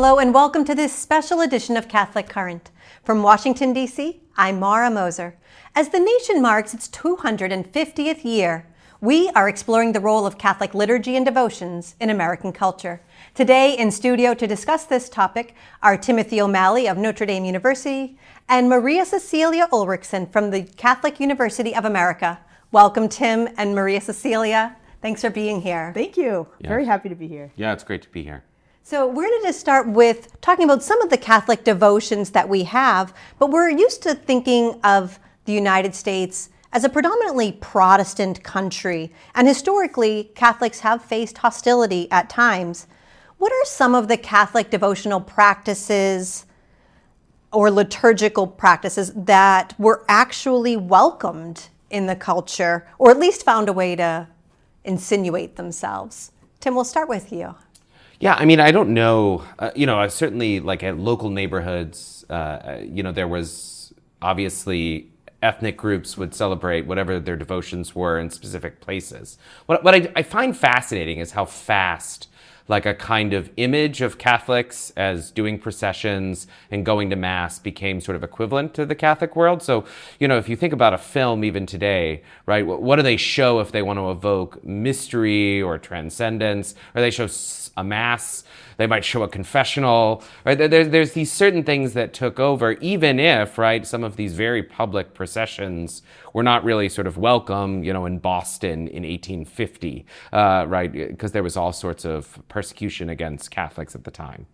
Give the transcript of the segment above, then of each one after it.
Hello and welcome to this special edition of Catholic Current. From Washington, D.C., I'm Mara Moser. As the nation marks its 250th year, we are exploring the role of Catholic liturgy and devotions in American culture. Today in studio to discuss this topic are Timothy O'Malley of Notre Dame University and Maria Cecilia Ulrickson from the Catholic University of America. Welcome, Tim and Maria Cecilia. Thanks for being here. Thank you. Yeah. Very happy to be here. Yeah, it's great to be here. So we're going to just start with talking about some of the Catholic devotions that we have, but we're used to thinking of the United States as a predominantly Protestant country, and historically, Catholics have faced hostility at times. What are some of the Catholic devotional practices or liturgical practices that were actually welcomed in the culture, or at least found a way to insinuate themselves? Tim, we'll start with you. Yeah, I mean, I don't know. Certainly, like at local neighborhoods, there was obviously ethnic groups would celebrate whatever their devotions were in specific places. What I find fascinating is how fast, like a kind of image of Catholics as doing processions and going to Mass became sort of equivalent to the Catholic world. So, if you think about a film even today, right, what do they show if they want to evoke mystery or transcendence? Or they show a Mass, they might show a confessional, right? There's these certain things that took over, even if, right, some of these very public processions were not really sort of welcome, in Boston in 1850, right, because there was all sorts of persecution against Catholics at the time.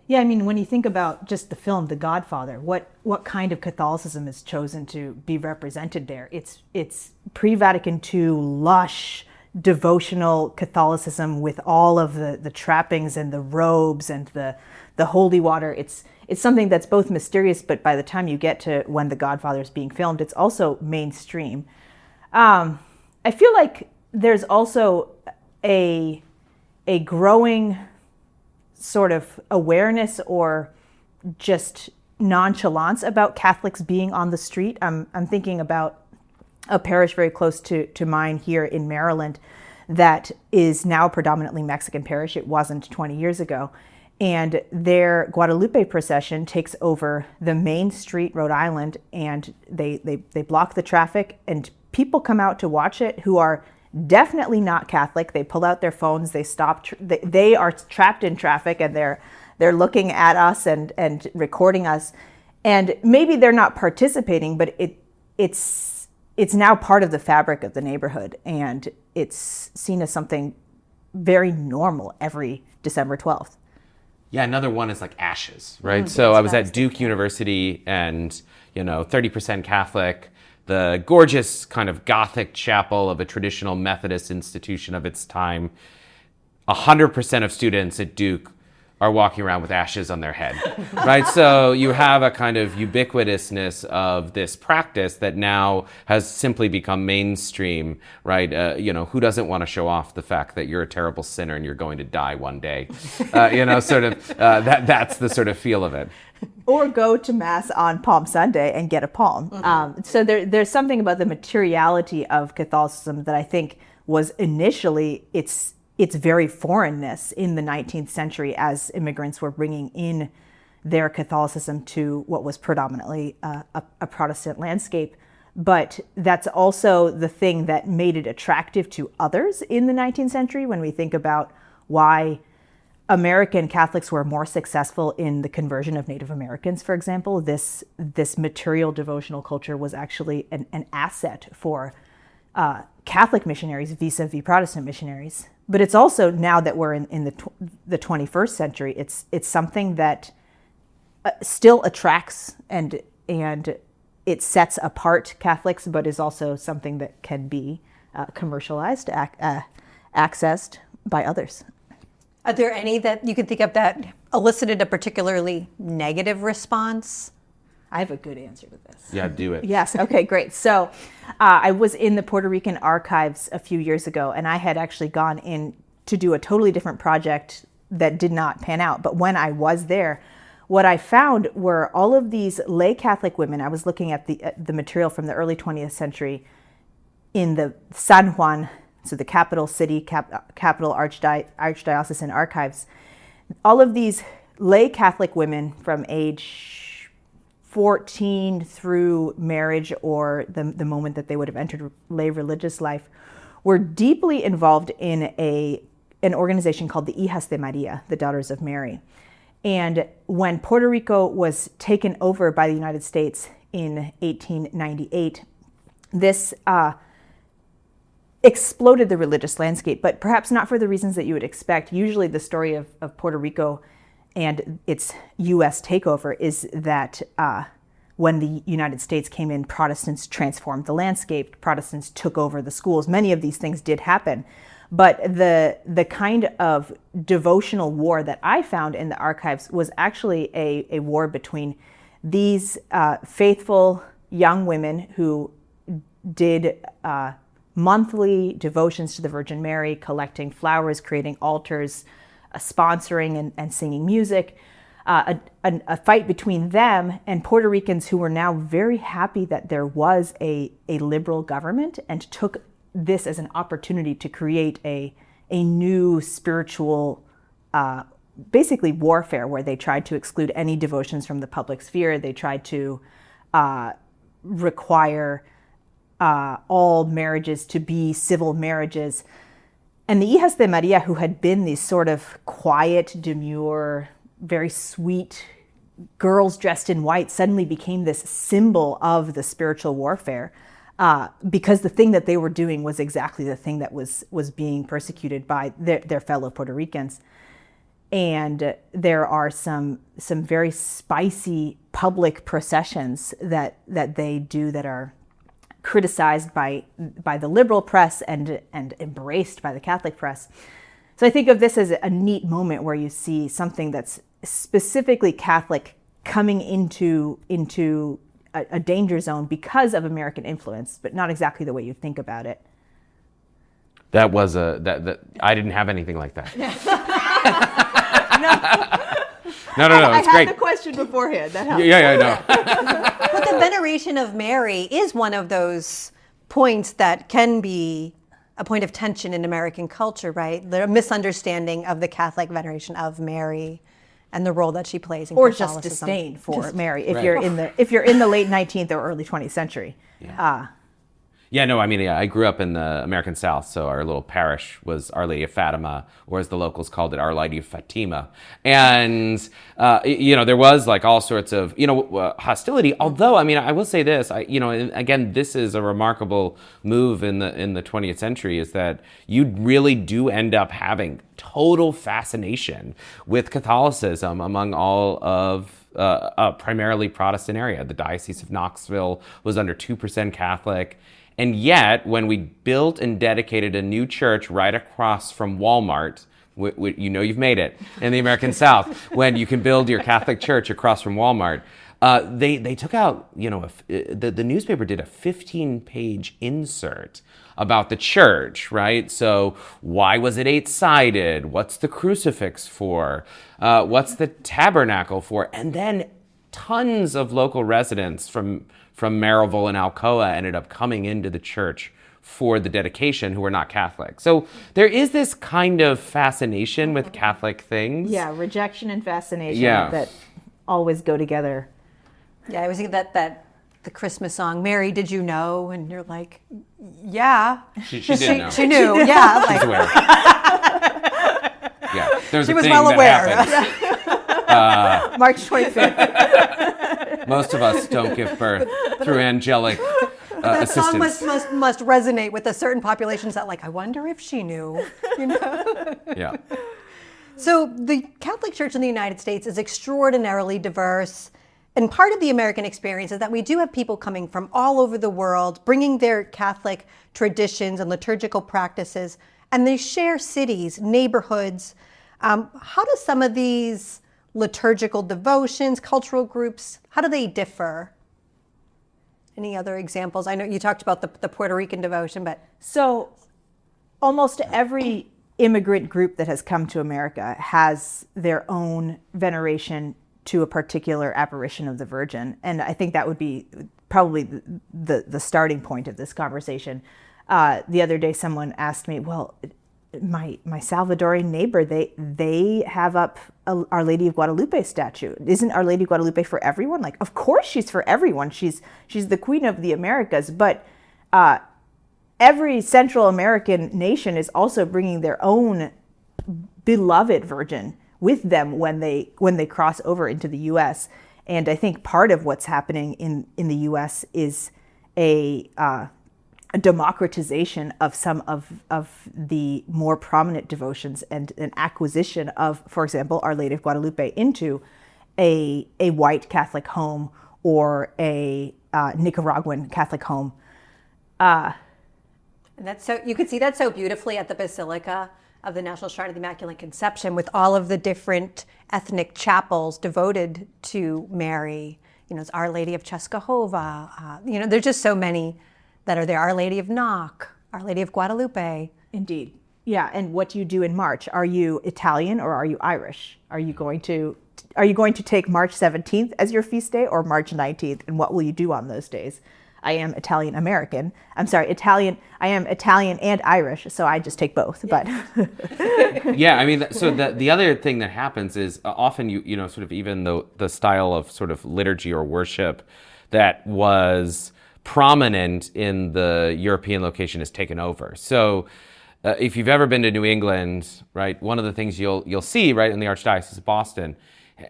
Yeah, I mean, when you think about just the film, The Godfather, what kind of Catholicism is chosen to be represented there? It's pre-Vatican II, lush, devotional Catholicism with all of the trappings and the robes and the holy water. It's something that's both mysterious, but by the time you get to when The Godfather is being filmed, it's also mainstream. I feel like there's also a growing sort of awareness or just nonchalance about Catholics being on the street. I'm thinking about a parish very close to mine here in Maryland that is now a predominantly Mexican parish. It wasn't 20 years ago. And their Guadalupe procession takes over the main street, Rhode Island, and they block the traffic, and people come out to watch it who are definitely not Catholic. They pull out their phones, they stop, they are trapped in traffic, and they're looking at us and recording us. And maybe they're not participating, but it's now part of the fabric of the neighborhood, and it's seen as something very normal every December 12th. Yeah, another one is like ashes, right? So I was at Duke University and, 30% Catholic, the gorgeous kind of Gothic chapel of a traditional Methodist institution of its time. 100% of students at Duke are walking around with ashes on their head, right? So you have a kind of ubiquitousness of this practice that now has simply become mainstream, right? Who doesn't want to show off the fact that you're a terrible sinner and you're going to die one day? That's the sort of feel of it. Or go to Mass on Palm Sunday and get a palm. Mm-hmm. So there's something about the materiality of Catholicism that I think was initially its very foreignness in the 19th century as immigrants were bringing in their Catholicism to what was predominantly a Protestant landscape. But that's also the thing that made it attractive to others in the 19th century when we think about why American Catholics were more successful in the conversion of Native Americans, for example. This material devotional culture was actually an asset for Catholic missionaries vis-a-vis Protestant missionaries. But it's also, now that we're in the 21st century, it's something that still attracts and it sets apart Catholics, but is also something that can be commercialized, accessed by others. Are there any that you can think of that elicited a particularly negative response? I have a good answer to this. Yeah, do it. Yes, okay, great. So I was in the Puerto Rican archives a few years ago, and I had actually gone in to do a totally different project that did not pan out. But when I was there, what I found were all of these lay Catholic women. I was looking at the material from the early 20th century in the San Juan, so the capital city, capital archdiocesan archives. All of these lay Catholic women from age 14 through marriage or the moment that they would have entered lay religious life were deeply involved in an organization called the Hijas de Maria, the Daughters of Mary. And when Puerto Rico was taken over by the United States in 1898, this exploded the religious landscape, but perhaps not for the reasons that you would expect. Usually the story of Puerto Rico and its U.S. takeover is that when the United States came in, Protestants transformed the landscape, Protestants took over the schools. Many of these things did happen. But the kind of devotional war that I found in the archives was actually a war between these faithful young women who did monthly devotions to the Virgin Mary, collecting flowers, creating altars, sponsoring and singing music, a fight between them and Puerto Ricans who were now very happy that there was a liberal government and took this as an opportunity to create a new spiritual, basically warfare, where they tried to exclude any devotions from the public sphere. They tried to require all marriages to be civil marriages. And the Hijas de Maria, who had been these sort of quiet, demure, very sweet girls dressed in white, suddenly became this symbol of the spiritual warfare. Because the thing that they were doing was exactly the thing that was being persecuted by their fellow Puerto Ricans. And there are some very spicy public processions that they do that are criticized by the liberal press and embraced by the Catholic press. So I think of this as a neat moment where you see something that's specifically Catholic coming into a danger zone because of American influence, but not exactly the way you think about it. That was that I didn't have anything like that. No. It's I great. had the question beforehand. That helps. Yeah, I know. But the veneration of Mary is one of those points that can be a point of tension in American culture, right? The misunderstanding of the Catholic veneration of Mary and the role that she plays in Or Catholicism. just disdain for Mary if Right. you're in the late 19th or early 20th century. Yeah. I grew up in the American South, so our little parish was Our Lady of Fatima, or as the locals called it, Our Lady of Fatima. And, there was like all sorts of, hostility. Although, I will say this, and again, this is a remarkable move in the 20th century, is that you really do end up having total fascination with Catholicism among all of primarily Protestant area. The Diocese of Knoxville was under 2% Catholic. And yet, when we built and dedicated a new church right across from Walmart, you've made it in the American South, when you can build your Catholic church across from Walmart, they took out, the newspaper did a 15-page insert about the church, right? So why was it 8-sided? What's the crucifix for? What's the tabernacle for? And then tons of local residents from Maryville and Alcoa ended up coming into the church for the dedication who were not Catholic. So there is this kind of fascination with Catholic things. Yeah, rejection and fascination that always go together. Yeah, I was thinking that the Christmas song, Mary, did you know? And you're like, yeah. She did know. She knew, yeah. She's aware. Yeah, there's She a was thing well that aware. happened. March 25th. Most of us don't give birth through angelic That song assistance. must resonate with a certain populations that I wonder if she knew. Yeah. So the Catholic Church in the United States is extraordinarily diverse. And part of the American experience is that we do have people coming from all over the world, bringing their Catholic traditions and liturgical practices, and they share cities, neighborhoods. How do some of these liturgical devotions, cultural groups, how do they differ? Any other examples? I know you talked about the Puerto Rican devotion, but... So almost every immigrant group that has come to America has their own veneration to a particular apparition of the Virgin. And I think that would be probably the starting point of this conversation. The other day someone asked me, well, my Salvadorian neighbor, they have up Our Lady of Guadalupe statue. Isn't Our Lady of Guadalupe for everyone? Like, of course she's for everyone. She's the Queen of the Americas, but every Central American nation is also bringing their own beloved Virgin with them when they cross over into the U.S. And I think part of what's happening in the U.S. is a democratization of some of the more prominent devotions and an acquisition of, for example, Our Lady of Guadalupe into a white Catholic home or a Nicaraguan Catholic home. And that's so, you can see that so beautifully at the Basilica of the National Shrine of the Immaculate Conception, with all of the different ethnic chapels devoted to Mary. It's Our Lady of Czestochowa. There's just so many that are there. Our Lady of Knock, Our Lady of Guadalupe. Indeed. Yeah, and what do you do in March? Are you Italian or are you Irish? Are you going to take March 17th as your feast day or March 19th? And what will you do on those days? I am Italian American. I am Italian and Irish, so I just take both. But yeah, I mean, so the other thing that happens is often you sort of even the style of sort of liturgy or worship that was prominent in the European location is taken over. So if you've ever been to New England, right, one of the things you'll see right in the Archdiocese of Boston,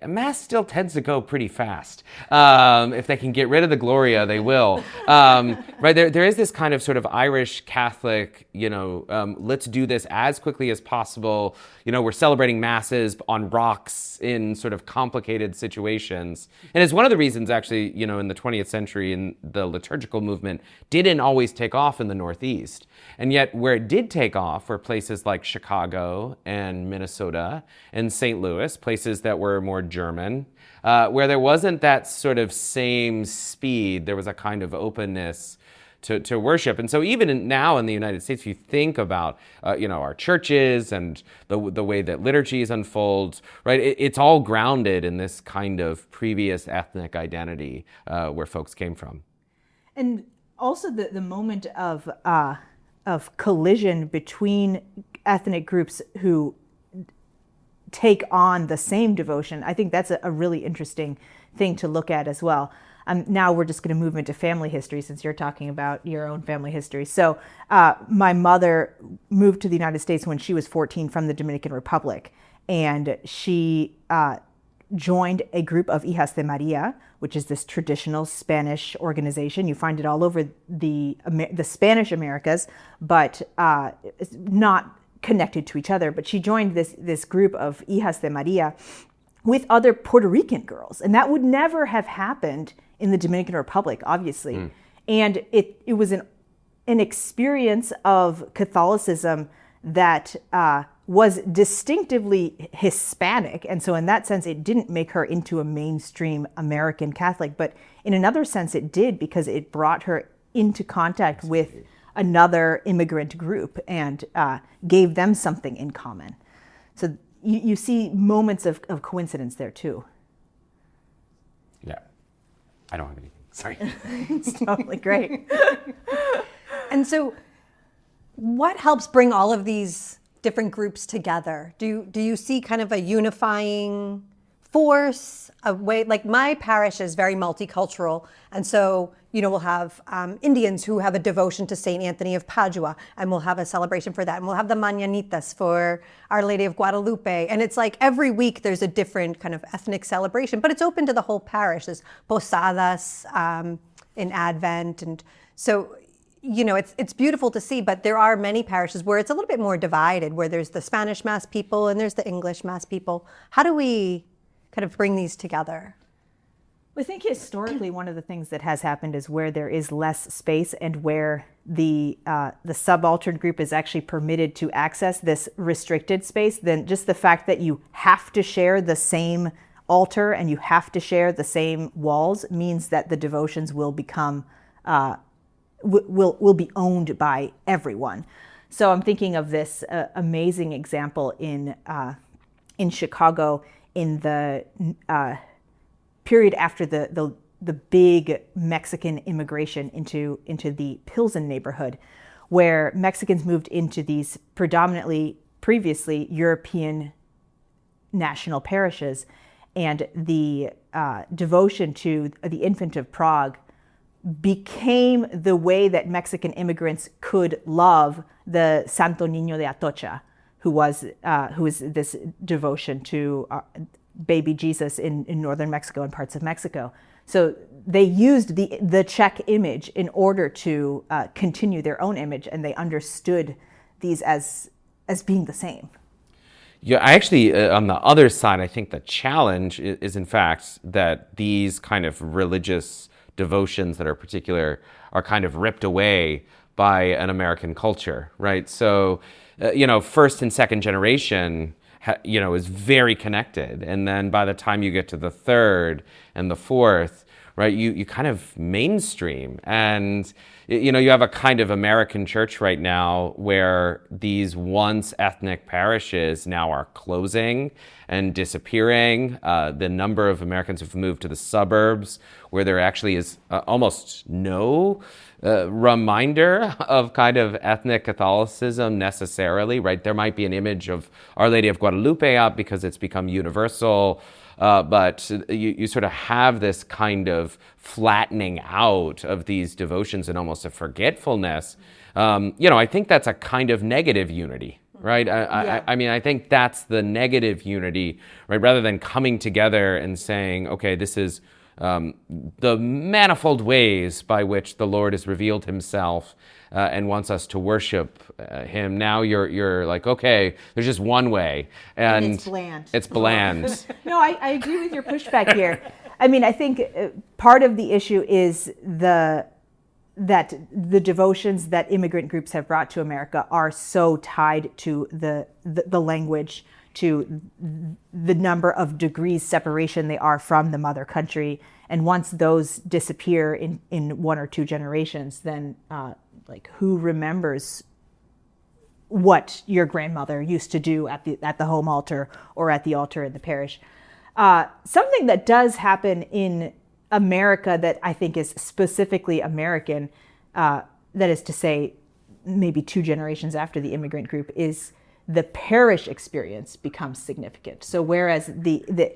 Mass still tends to go pretty fast. If they can get rid of the Gloria, they will. Right there is this kind of sort of Irish Catholic, let's do this as quickly as possible. We're celebrating masses on rocks in sort of complicated situations. And it's one of the reasons actually, in the 20th century, in the liturgical movement didn't always take off in the Northeast. And yet where it did take off were places like Chicago and Minnesota and St. Louis, places that were more German, where there wasn't that sort of same speed. There was a kind of openness to worship. And so even now in the United States, if you think about, our churches and the way that liturgies unfold, right, it's all grounded in this kind of previous ethnic identity where folks came from. And also the moment of collision between ethnic groups who take on the same devotion. I think that's a really interesting thing to look at as well. Now we're just going to move into family history since you're talking about your own family history. So my mother moved to the United States when she was 14 from the Dominican Republic, and she joined a group of Hijas de Maria, which is this traditional Spanish organization. You find it all over the Spanish Americas, but it's not connected to each other. But she joined this group of Hijas de Maria with other Puerto Rican girls, and that would never have happened in the Dominican Republic, obviously. And it was an experience of Catholicism that was distinctively Hispanic. And so in that sense, it didn't make her into a mainstream American Catholic. But in another sense, it did, because it brought her into contact with another immigrant group and gave them something in common. So you see moments of coincidence there too. Yeah. I don't have anything. Sorry. It's totally great. And so what helps bring all of these different groups together? Do you see kind of a unifying force, a way? Like, my parish is very multicultural, and so we'll have Indians who have a devotion to Saint Anthony of Padua, and we'll have a celebration for that, and we'll have the Mañanitas for Our Lady of Guadalupe, and it's like every week there's a different kind of ethnic celebration, but it's open to the whole parish. There's posadas in Advent, and so it's beautiful to see, but there are many parishes where it's a little bit more divided, where there's the Spanish Mass people and there's the English Mass people. How do we kind of bring these together? I think historically one of the things that has happened is where there is less space and where the subaltern group is actually permitted to access this restricted space, then just the fact that you have to share the same altar and you have to share the same walls means that the devotions will become will be owned by everyone. So I'm thinking of this amazing example in Chicago in the period after the big Mexican immigration into the Pilsen neighborhood, where Mexicans moved into these predominantly previously European national parishes, and the devotion to the Infant of Prague became the way that Mexican immigrants could love the Santo Niño de Atocha, who is this devotion to baby Jesus in northern Mexico and parts of Mexico. So they used the Czech image in order to continue their own image, and they understood these as being the same. Yeah, I actually, on the other side, I think the challenge is in fact that these kind of religious devotions that are particular are kind of ripped away by an American culture, right? So, first and second generation, is very connected. And then by the time you get to the third and the fourth, right, you kind of mainstream. And, you have a kind of American church right now where these once ethnic parishes now are closing and disappearing. The number of Americans who've moved to the suburbs where there actually is almost no reminder of kind of ethnic Catholicism necessarily, right? There might be an image of Our Lady of Guadalupe up because it's become universal, but you sort of have this kind of flattening out of these devotions and almost a forgetfulness. I think that's a kind of negative unity, right? I mean, I think that's the negative unity, right? Rather than coming together and saying, okay, this is the manifold ways by which the Lord has revealed himself and wants us to worship him. Now you're like, okay, there's just one way. And it's bland. It's bland. No, I agree with your pushback here. I mean, I think part of the issue is that the devotions that immigrant groups have brought to America are so tied to the language, to the number of degrees separation they are from the mother country. And once those disappear in one or two generations, then who remembers what your grandmother used to do at the home altar or at the altar in the parish? Something that does happen in America that I think is specifically American, that is to say, maybe two generations after the immigrant group, is the parish experience becomes significant. So whereas the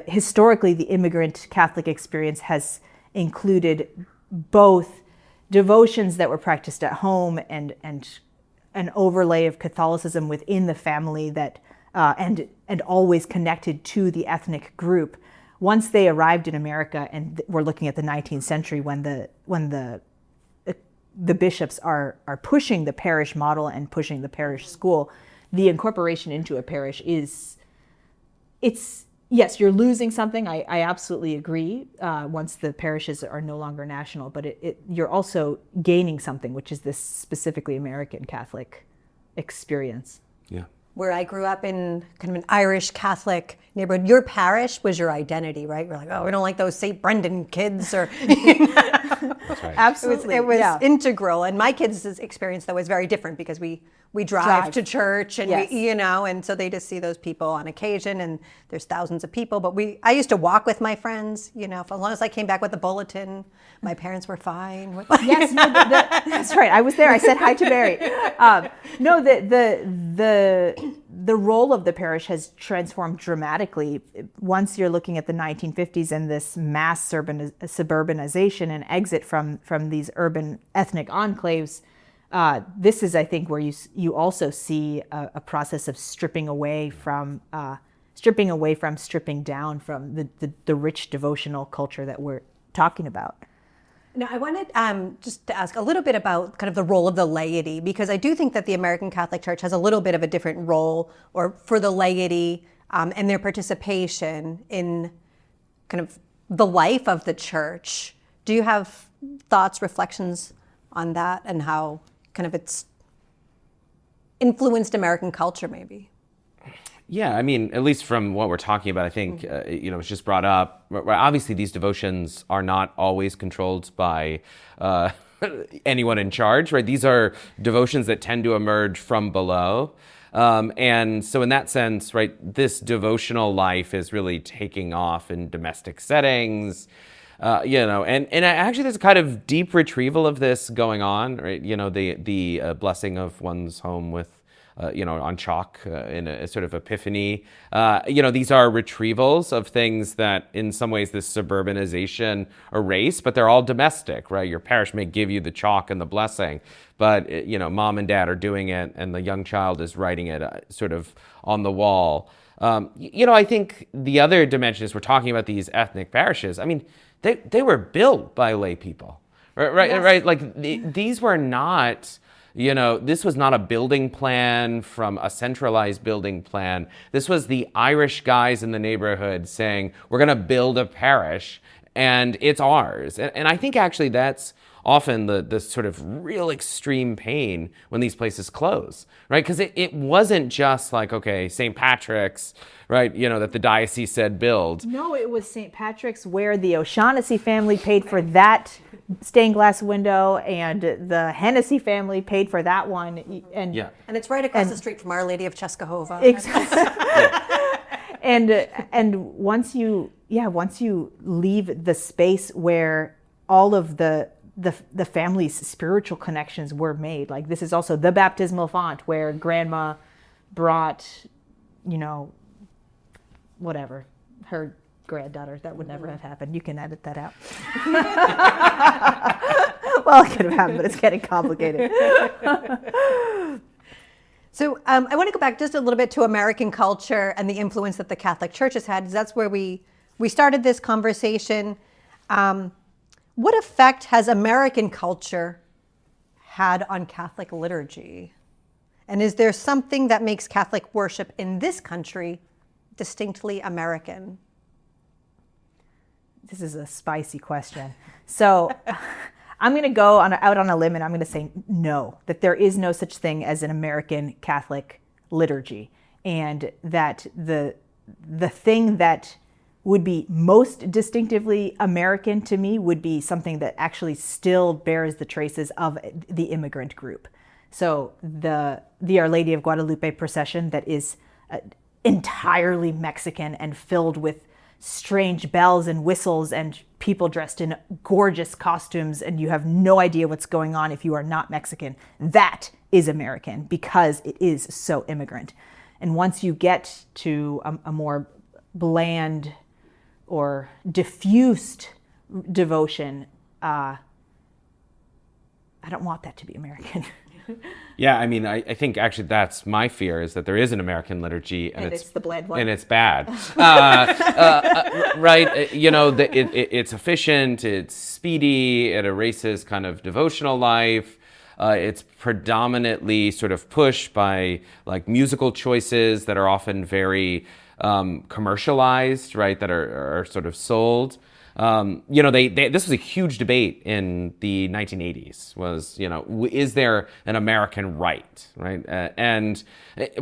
historically the immigrant Catholic experience has included both devotions that were practiced at home and an overlay of Catholicism within the family that and always connected to the ethnic group. Once they arrived in America, and we're looking at the 19th century when the bishops are pushing the parish model and pushing the parish school, the incorporation into a parish yes, you're losing something. I absolutely agree. Once the parishes are no longer national, but you're also gaining something, which is this specifically American Catholic experience. Yeah. Where I grew up in kind of an Irish Catholic neighborhood, your parish was your identity, right? You're like, oh, we don't like those St. Brendan kids, or That's right. Absolutely, it was integral. And my kids' experience though was very different because we drive to church, and Yes. and so they just see those people on occasion, and there's thousands of people. But I used to walk with my friends, for as long as I came back with a bulletin, my parents were fine. Yes, no, that's right. I was there. I said hi to Barry. No, the role of the parish has transformed dramatically once you're looking at the 1950s and this mass suburbanization and exit from these urban ethnic enclaves. This is, I think, where you also see a process of stripping down from the rich devotional culture that we're talking about. Now, I wanted just to ask a little bit about kind of the role of the laity, because I do think that the American Catholic Church has a little bit of a different role, or for the laity and their participation in kind of the life of the church. Do you have thoughts, reflections on that, and how kind of it's influenced American culture, maybe? Yeah, I mean, at least from what we're talking about, I think, it's just brought up. Obviously, these devotions are not always controlled by anyone in charge, right? These are devotions that tend to emerge from below. And so in that sense, right, this devotional life is really taking off in domestic settings. And actually there's a kind of deep retrieval of this going on, right? The blessing of one's home with, on chalk in a sort of epiphany. These are retrievals of things that in some ways this suburbanization erased, but they're all domestic, right? Your parish may give you the chalk and the blessing, but, mom and dad are doing it and the young child is writing it sort of on the wall. I think the other dimension is we're talking about these ethnic parishes. I mean, they were built by lay people, right? Yes. Right? Like these were not, this was not a building plan from a centralized building plan. This was the Irish guys in the neighborhood saying, we're going to build a parish and it's ours. And I think actually that's often the sort of real extreme pain when these places close, right? Because it wasn't just like, okay, St. Patrick's, right, that the diocese said build. No, it was St. Patrick's where the O'Shaughnessy family paid for that stained glass window and the Hennessy family paid for that one. And it's right across the street from Our Lady of Czestochowa. Exactly. And once you leave the space where all of the family's spiritual connections were made. Like this is also the baptismal font where grandma brought, whatever, her granddaughter. That would never have happened. You can edit that out. Well, it could have happened, but it's getting complicated. So I want to go back just a little bit to American culture and the influence that the Catholic Church has had. That's where we started this conversation. What effect has American culture had on Catholic liturgy? And is there something that makes Catholic worship in this country distinctly American? This is a spicy question. So I'm going to go out on a limb and I'm going to say no, that there is no such thing as an American Catholic liturgy. And that the thing that would be most distinctively American to me would be something that actually still bears the traces of the immigrant group. So the Our Lady of Guadalupe procession that is entirely Mexican and filled with strange bells and whistles and people dressed in gorgeous costumes, and you have no idea what's going on if you are not Mexican. That is American because it is so immigrant. And once you get to a more bland or diffused devotion, I don't want that to be American. Yeah, I mean, I think actually that's my fear, is that there is an American liturgy and it's the bland one. And it's bad. Right? It's efficient, it's speedy, it erases kind of devotional life. It's predominantly sort of pushed by like musical choices that are often very commercialized, right? That are sort of sold. This was a huge debate in the 1980s. Was is there an American right, right? And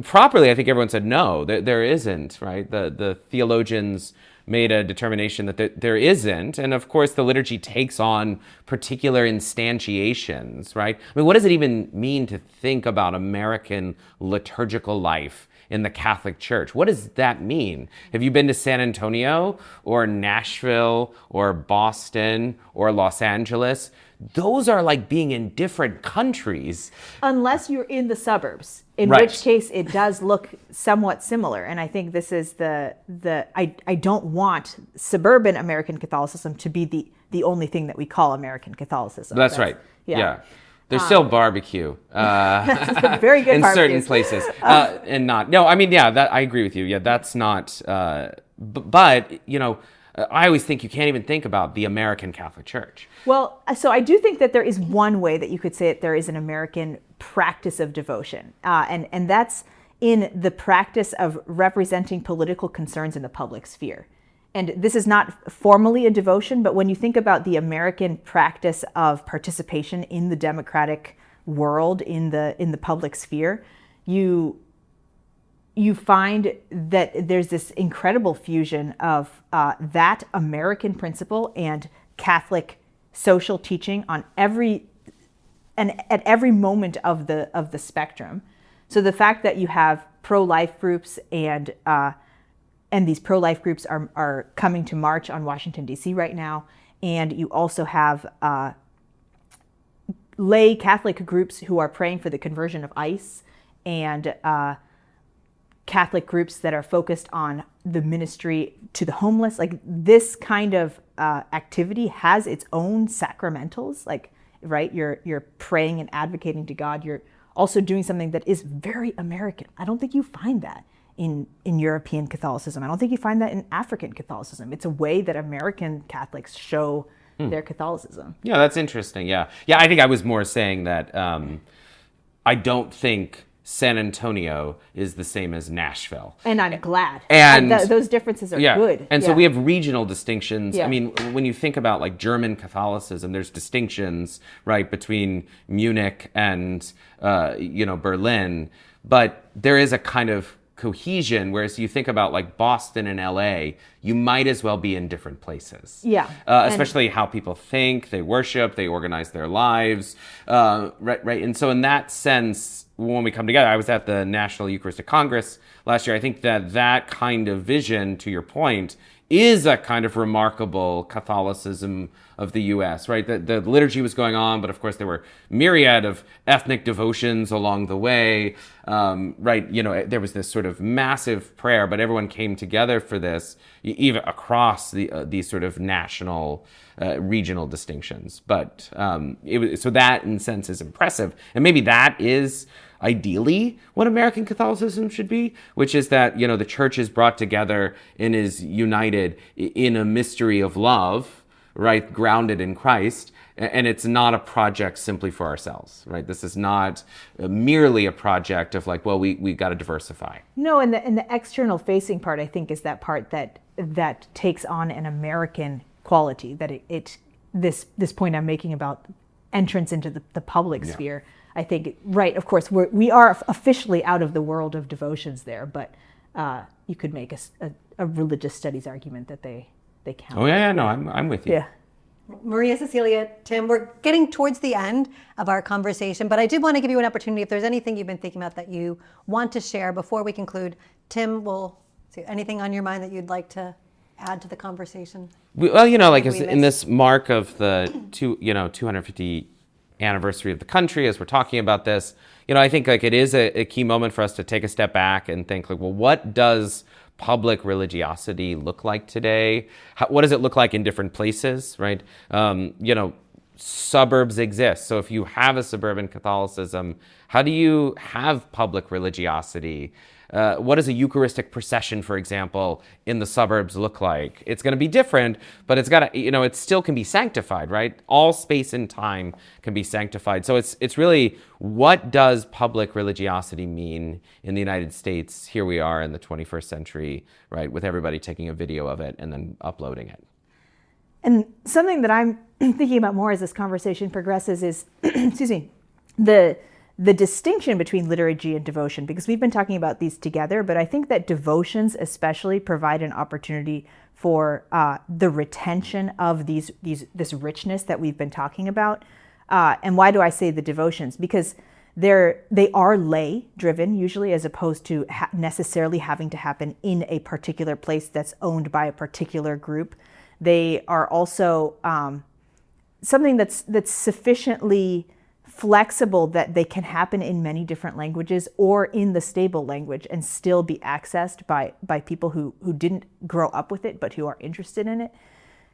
properly, I think everyone said no, there isn't, right? The theologians made a determination that there isn't, and of course the liturgy takes on particular instantiations, right? I mean, what does it even mean to think about American liturgical life in the Catholic Church? What does that mean? Have you been to San Antonio or Nashville or Boston or Los Angeles? Those are like being in different countries. Unless you're in the suburbs, in Right. which case it does look somewhat similar. And I think this is I don't want suburban American Catholicism to be the only thing that we call American Catholicism. That's right. Yeah. There's still barbecue. Very good in barbecues. certain places, and not. No, I mean, yeah, that I agree with you. Yeah, that's not. But I always think you can't even think about the American Catholic Church. Well, so I do think that there is one way that you could say that there is an American practice of devotion, and that's in the practice of representing political concerns in the public sphere. And this is not formally a devotion, but when you think about the American practice of participation in the democratic world, in the public sphere, you find that there's this incredible fusion of that American principle and Catholic social teaching at every moment of the spectrum. So the fact that you have pro-life groups and these pro-life groups are coming to march on Washington, D.C. right now, and you also have lay Catholic groups who are praying for the conversion of ICE, and Catholic groups that are focused on the ministry to the homeless. Like, this kind of activity has its own sacramentals. Like, right, you're praying and advocating to God. You're also doing something that is very American. I don't think you find that in European Catholicism. I don't think you find that in African Catholicism. It's a way that American Catholics show their Catholicism. Yeah, that's interesting. Yeah. I think I was more saying that I don't think San Antonio is the same as Nashville. And I'm glad. And those differences are good. And so we have regional distinctions. Yeah. I mean, when you think about like German Catholicism, there's distinctions, right, between Munich and, Berlin. But there is a kind of cohesion, whereas you think about like Boston and LA, you might as well be in different places. Yeah. Especially how people think, they worship, they organize their lives, right. And so in that sense, when we come together, I was at the National Eucharistic Congress last year. I think that kind of vision, to your point, is a kind of remarkable Catholicism of the U.S., right? The liturgy was going on, but of course there were myriad of ethnic devotions along the way, right? There was this sort of massive prayer, but everyone came together for this, even across these sort of national, regional distinctions. But so that, in a sense, is impressive. And maybe that is ideally what American Catholicism should be, which is that, the church is brought together and is united in a mystery of love, right, grounded in Christ, and it's not a project simply for ourselves, right? This is not merely a project of like, well, we got to diversify. No, and the external facing part, I think, is that part that takes on an American quality, that this point I'm making about entrance into the public sphere. I think, right, of course, we are officially out of the world of devotions there, but you could make a religious studies argument that they count. Oh, yeah, no, I'm with you. Yeah. Maria, Cecilia, Tim, we're getting towards the end of our conversation, but I did want to give you an opportunity if there's anything you've been thinking about that you want to share before we conclude. Tim, anything on your mind that you'd like to add to the conversation? Well, in this mark of the 250 anniversary of the country, as we're talking about this, I think like it is a key moment for us to take a step back and think like, well, what does public religiosity look like today? What does it look like in different places, right? Suburbs exist. So if you have a suburban Catholicism, how do you have public religiosity? What does a Eucharistic procession, for example, in the suburbs look like? It's going to be different, but it's got to, it still can be sanctified, right? All space and time can be sanctified. So it's really, what does public religiosity mean in the United States? Here we are in the 21st century, right? With everybody taking a video of it and then uploading it. And something that I'm thinking about more as this conversation progresses is, excuse me, the distinction between liturgy and devotion, because we've been talking about these together, but I think that devotions especially provide an opportunity for the retention of this richness that we've been talking about. And why do I say the devotions? Because they are lay driven usually, as opposed to necessarily having to happen in a particular place that's owned by a particular group. They are also something that's sufficiently flexible that they can happen in many different languages or in the stable language and still be accessed by people who didn't grow up with it but who are interested in it.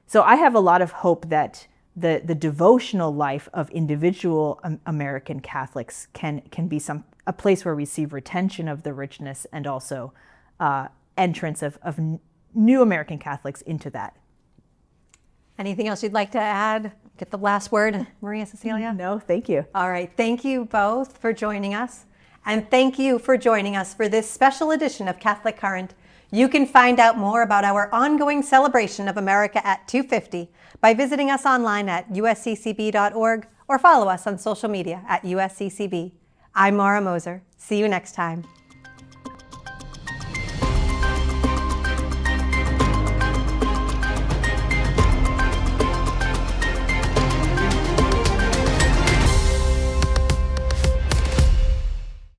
So I have a lot of hope that the devotional life of individual American Catholics can be a place where we see retention of the richness and also entrance of new American Catholics into that. Anything else you'd like to add? Get the last word, Maria, Cecilia? No, thank you. All right. Thank you both for joining us. And thank you for joining us for this special edition of Catholic Current. You can find out more about our ongoing celebration of America at 250 by visiting us online at usccb.org or follow us on social media at usccb. I'm Mara Moser. See you next time.